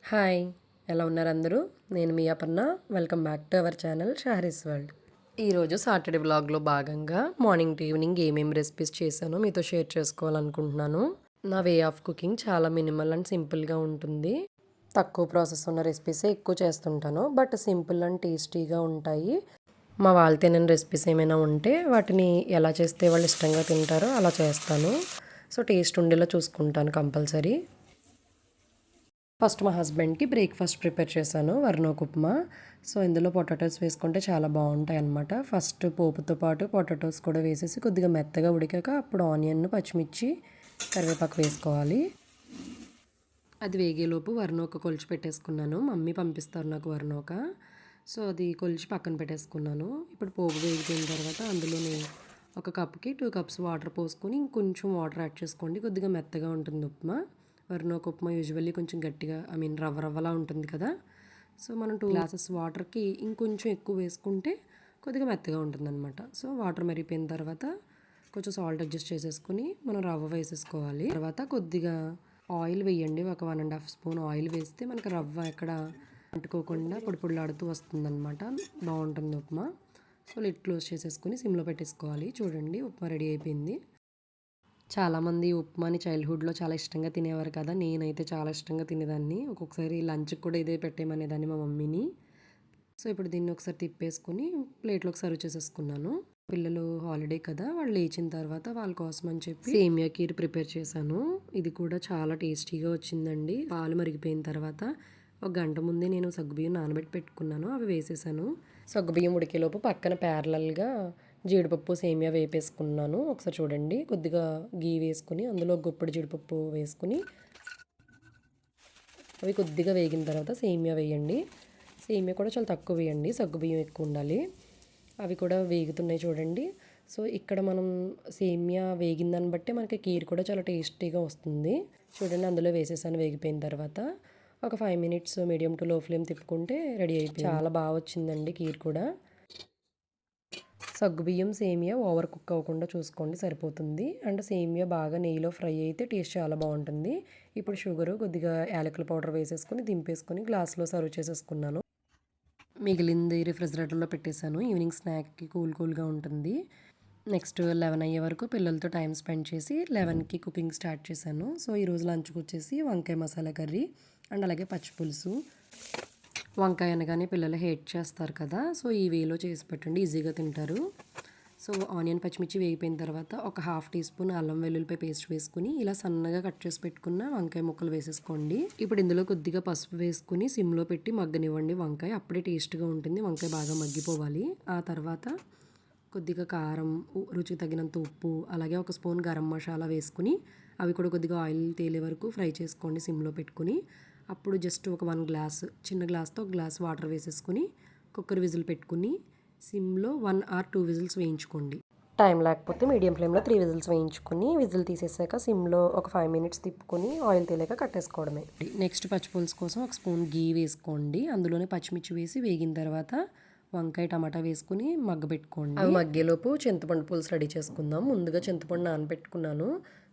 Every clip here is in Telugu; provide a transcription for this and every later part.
హాయ్, ఎలా ఉన్నారు అందరూ? నేను మీ Aparna. Welcome back to our channel Shahari's world. ఈరోజు సాటర్డే వ్లాగ్లో భాగంగా మార్నింగ్ టు ఈవినింగ్ ఏమేమి రెసిపీస్ చేశానో మీతో షేర్ చేసుకోవాలనుకుంటున్నాను. నా వే ఆఫ్ కుకింగ్ చాలా మినిమల్ అండ్ సింపుల్గా ఉంటుంది. తక్కువ ప్రాసెస్ ఉన్న రెసిపీసే ఎక్కువ చేస్తుంటాను, బట్ సింపుల్ అండ్ టేస్టీగా ఉంటాయి. మా వాళ్ళు తినని రెసిపీస్ ఏమైనా ఉంటే వాటిని ఎలా చేస్తే వాళ్ళు ఇష్టంగా తింటారో అలా చేస్తాను. సో టేస్ట్ ఉండేలా చూసుకుంటాను కంపల్సరీ. ఫస్ట్ మా హస్బెండ్కి బ్రేక్ఫాస్ట్ ప్రిపేర్ చేశాను, వర్నోక్ ఉప్మా. సో ఇందులో పొటాటోస్ వేసుకుంటే చాలా బాగుంటాయి అన్నమాట. ఫస్ట్ పోపుతో పాటు పొటాటోస్ కూడా వేసేసి కొద్దిగా మెత్తగా ఉడికాక అప్పుడు ఆనియన్, పచ్చిమిర్చి, కరివేపాకు వేసుకోవాలి. అది వేగేలోపు వర్నోక కొలిచి పెట్టేసుకున్నాను. మమ్మీ పంపిస్తారు నాకు వర్నోక. సో అది కొలిచి పక్కన పెట్టేసుకున్నాను. ఇప్పుడు పోపు వేగిపోయిన తర్వాత అందులోనే ఒక కప్కి 2 కప్స్ వాటర్ పోసుకొని ఇంకొంచెం వాటర్ యాడ్ చేసుకోండి. కొద్దిగా మెత్తగా ఉంటుంది ఉప్మా. వర్నోక ఉప్మా యూజువల్లీ కొంచెం గట్టిగా రవ్వ రవ్వలా ఉంటుంది కదా. సో మనం 2 గ్లాసెస్ వాటర్కి ఇంకొంచెం ఎక్కువ వేసుకుంటే కొద్దిగా మెత్తగా ఉంటుందన్నమాట. సో వాటర్ మరిగిపోయిన తర్వాత కొంచెం సాల్ట్ అడ్జస్ట్ చేసేసుకుని మనం రవ్వ వేసేసుకోవాలి. తర్వాత కొద్దిగా ఆయిల్ వేయండి. ఒక 1.5 స్పూన్ ఆయిల్ వేస్తే మనకు రవ్వ ఎక్కడ అంటుకోకుండా పొడి పొడిలాడుతూ వస్తుందన్నమాట. బాగుంటుంది ఉప్మా. సో లిడ్ క్లోజ్ చేసేసుకుని సిమ్లో పెట్టేసుకోవాలి. చూడండి, ఉప్మా రెడీ అయిపోయింది. చాలామంది ఉప్మాని చైల్డ్హుడ్లో చాలా ఇష్టంగా తినేవారు కదా. నేనైతే చాలా ఇష్టంగా తినేదాన్ని. ఒక్కొక్కసారి లంచ్కి కూడా ఇదే పెట్టేయమనేదాన్ని మా మమ్మీని. సో ఇప్పుడు దీన్ని ఒకసారి తిప్పేసుకొని ప్లేట్లోకి సర్వ్ చేసేసుకున్నాను. పిల్లలు హాలిడే కదా, వాళ్ళు లేచిన తర్వాత వాళ్ళ కోసం అని చెప్పి సేమియా కీర్ ప్రిపేర్ చేశాను. ఇది కూడా చాలా టేస్టీగా వచ్చిందండి. పాలు మరిగిపోయిన తర్వాత ఒక గంట ముందే నేను సగ్గుబియ్యం నానబెట్టి పెట్టుకున్నాను, అవి వేసేసాను. సగ్గుబియ్యం ఉడికేలోపు పక్కన ప్యారలల్గా జీడిపప్పు, సేమియా వేపేసుకున్నాను. ఒకసారి చూడండి, కొద్దిగా గీ వేసుకుని అందులో గుప్పెడు జీడిపప్పు వేసుకుని అవి కొద్దిగా వేగిన తర్వాత సేమియా వేయండి. సేమియా కూడా చాలా తక్కువ వేయండి, సగ్గుబియ్యం ఎక్కువ ఉండాలి. అవి కూడా వేగుతున్నాయి చూడండి. సో ఇక్కడ మనం సేమియా వేగిందాన్ని బట్టి మనకి కీర్ కూడా చాలా టేస్టీగా వస్తుంది. చూడండి, అందులో వేసేసాను. వేగిపోయిన తర్వాత ఒక 5 minutes medium to low flame తిప్పుకుంటే రెడీ అయిపోయింది. చాలా బాగా వచ్చిందండి కీర్ కూడా. సగ్గుబియ్యం, సేమియా ఓవర్ కుక్ అవ్వకుండా చూసుకోండి, సరిపోతుంది. అండ్ సేమియా బాగా నెయ్యిలో ఫ్రై అయితే టేస్ట్ చాలా బాగుంటుంది. ఇప్పుడు షుగరు, కొద్దిగా యాలకుల పౌడర్ వేసేసుకొని దింపేసుకొని గ్లాస్లో సర్వ్ చేసేసుకున్నాను. మిగిలింది రిఫ్రిజిరేటర్లో పెట్టేశాను. ఈవినింగ్ స్నాక్కి కూల్గా ఉంటుంది. నెక్స్ట్ 11 అయ్యే వరకు పిల్లలతో టైం స్పెండ్ చేసి 11కి కుకింగ్ స్టార్ట్ చేశాను. సో ఈరోజు లంచ్కి వచ్చేసి వంకాయ మసాలా కర్రీ అండ్ అలాగే పచ్చి పులుసు. వంకాయ అనగానే పిల్లలు హేట్ చేస్తారు కదా. సో ఈ వేలో చేసి పెట్టండి, ఈజీగా తింటారు. సో ఆనియన్, పచ్చిమిర్చి వేగిపోయిన తర్వాత ఒక 1/2 టీ స్పూన్ అల్లం వెల్లుల్లిపాయ పేస్ట్ వేసుకుని ఇలా సన్నగా కట్ చేసి పెట్టుకున్న వంకాయ ముక్కలు వేసేసుకోండి. ఇప్పుడు ఇందులో కొద్దిగా పసుపు వేసుకుని సిమ్లో పెట్టి మగ్గనివ్వండి. వంకాయ అప్పుడే టేస్ట్గా ఉంటుంది. వంకాయ బాగా మగ్గిపోవాలి. ఆ తర్వాత కొద్దిగా కారం, రుచికి తగినంత ఉప్పు, అలాగే ఒక స్పూన్ గరం మసాలా వేసుకుని అవి కూడా కొద్దిగా ఆయిల్ తేలే వరకు ఫ్రై చేసుకోండి సిమ్లో పెట్టుకుని. అప్పుడు జస్ట్ ఒక 1 గ్లాస్, చిన్న గ్లాస్తో 1 గ్లాస్ వాటర్ వేసేసుకుని కుక్కర్ విజిల్ పెట్టుకుని సిమ్లో 1 or 2 విజిల్స్ వేయించుకోండి. టైం లేకపోతే మీడియం ఫ్లేమ్లో 3 విజిల్స్ వేయించుకుని విజిల్ తీసేసాక సిమ్లో ఒక 5 మినిట్స్ తిప్పుకొని ఆయిల్ తేలేక కట్టేసుకోవడమే. నెక్స్ట్ పచ్చిపులుసు కోసం ఒక స్పూన్ గీ వేసుకోండి. అందులోనే పచ్చిమిర్చి వేసి వేగిన తర్వాత వంకాయ, టమాటా వేసుకుని మగ్గబెట్టుకోండి. అవి మగ్గేలోపు చింతపండు పులుసు రెడీ చేసుకుందాం. ముందుగా చింతపండు నానబెట్టుకున్నాను.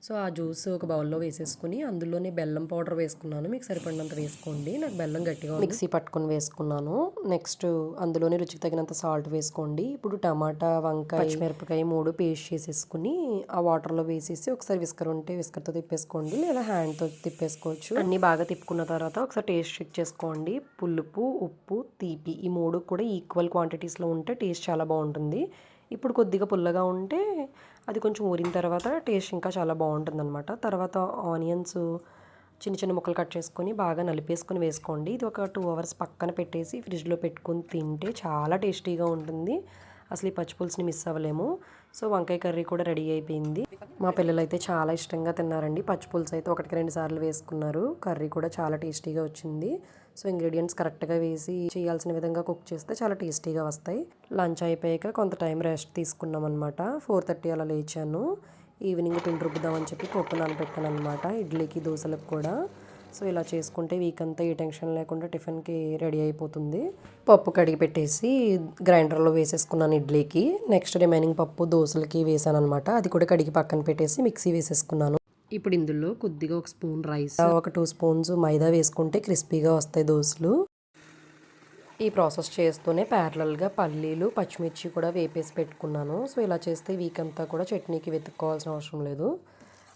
సో ఆ జ్యూస్ ఒక బౌల్లో వేసేసుకుని అందులోనే బెల్లం పౌడర్ వేసుకున్నాను. మీకు సరిపడినంత వేసుకోండి. నాకు బెల్లం గట్టిగా మిక్సీ పట్టుకుని వేసుకున్నాను. నెక్స్ట్ అందులోనే రుచికి తగినంత సాల్ట్ వేసుకోండి. ఇప్పుడు టమాటా, వంకాయ, పచ్చిమిరపకాయ 3 పేస్ట్ చేసేసుకుని ఆ వాటర్లో వేసేసి ఒకసారి విస్కర్ ఉంటే విస్కర్తో తిప్పేసుకోండి, లేదా హ్యాండ్తో తిప్పేసుకోవచ్చు. అన్నీ బాగా తిప్పుకున్న తర్వాత ఒకసారి టేస్ట్ చెక్ చేసుకోండి. పులుపు, ఉప్పు, తీపి ఈ 3 కూడా ఈక్వల్ క్వాంటిటీస్లో ఉంటే టేస్ట్ చాలా బాగుంటుంది. ఇప్పుడు కొద్దిగా పుల్లగా ఉంటే అది కొంచెం ఊరిన తర్వాత టేస్ట్ ఇంకా చాలా బాగుంటుందన్నమాట. తర్వాత ఆనియన్స్ చిన్న చిన్న ముక్కలు కట్ చేసుకొని బాగా నలిపేసుకొని వేసుకోండి. ఇది ఒక 2 అవర్స్ పక్కన పెట్టేసి ఫ్రిడ్జ్లో పెట్టుకొని తింటే చాలా టేస్టీగా ఉంటుంది. అసలు ఈ పచ్చిపులుసుని మిస్ అవ్వలేము. సో వంకాయ కర్రీ కూడా రెడీ అయిపోయింది. మా పిల్లలు అయితే చాలా ఇష్టంగా తిన్నారండి. పచ్చిపులుసు అయితే 1-2 సార్లు వేసుకున్నారు. కర్రీ కూడా చాలా టేస్టీగా వచ్చింది. సో ఇంగ్రీడియంట్స్ కరెక్ట్గా వేసి చేయాల్సిన విధంగా కుక్ చేస్తే చాలా టేస్టీగా వస్తాయి. లంచ్ అయిపోయాక కొంత టైం రెస్ట్ తీసుకున్నాం అనమాట. 4:30 అలా లేచాను. ఈవినింగ్ పిండి రుబ్బుదామని చెప్పి పప్పు నానబెట్టాను అనమాట, ఇడ్లీకి, దోశలకు కూడా. సో ఇలా చేసుకుంటే వీక్ అంతా ఏ టెన్షన్ లేకుండా టిఫిన్కి రెడీ అయిపోతుంది. పప్పు కడిగి పెట్టేసి గ్రైండర్లో వేసేసుకున్నాను ఇడ్లీకి. నెక్స్ట్ రిమైనింగ్ పప్పు దోశలకి వేసాను అనమాట. అది కూడా కడిగి పక్కన పెట్టేసి మిక్సీ వేసేసుకున్నాను. ఇప్పుడు ఇందులో కొద్దిగా ఒక స్పూన్ రైస్, ఒక 2 స్పూన్స్ మైదా వేసుకుంటే క్రిస్పీగా వస్తాయి దోసలు. ఈ ప్రాసెస్ చేస్తూనే ప్యారలల్గా పల్లీలు, పచ్చిమిర్చి కూడా వేపేసి పెట్టుకున్నాను. సో ఇలా చేస్తే వీక్ అంతా కూడా చట్నీకి వెతుక్కోవాల్సిన అవసరం లేదు.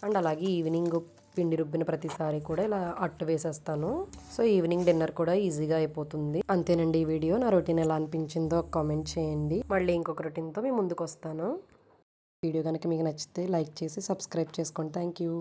అండ్ అలాగే ఈవినింగ్ పిండి రుబ్బిన ప్రతిసారి కూడా ఇలా అట్టు వేసేస్తాను. సో ఈవినింగ్ డిన్నర్ కూడా ఈజీగా అయిపోతుంది. అంతేనండి ఈ వీడియో. నా రొటీన్ ఎలా అనిపించిందో కామెంట్ చేయండి. మళ్ళీ ఇంకొక రొటీన్తో మీ ముందుకు వస్తాను. వీడియో కనుక మీకు నచ్చితే లైక్ చేసి సబ్స్క్రైబ్ చేసుకోండి. Thank you.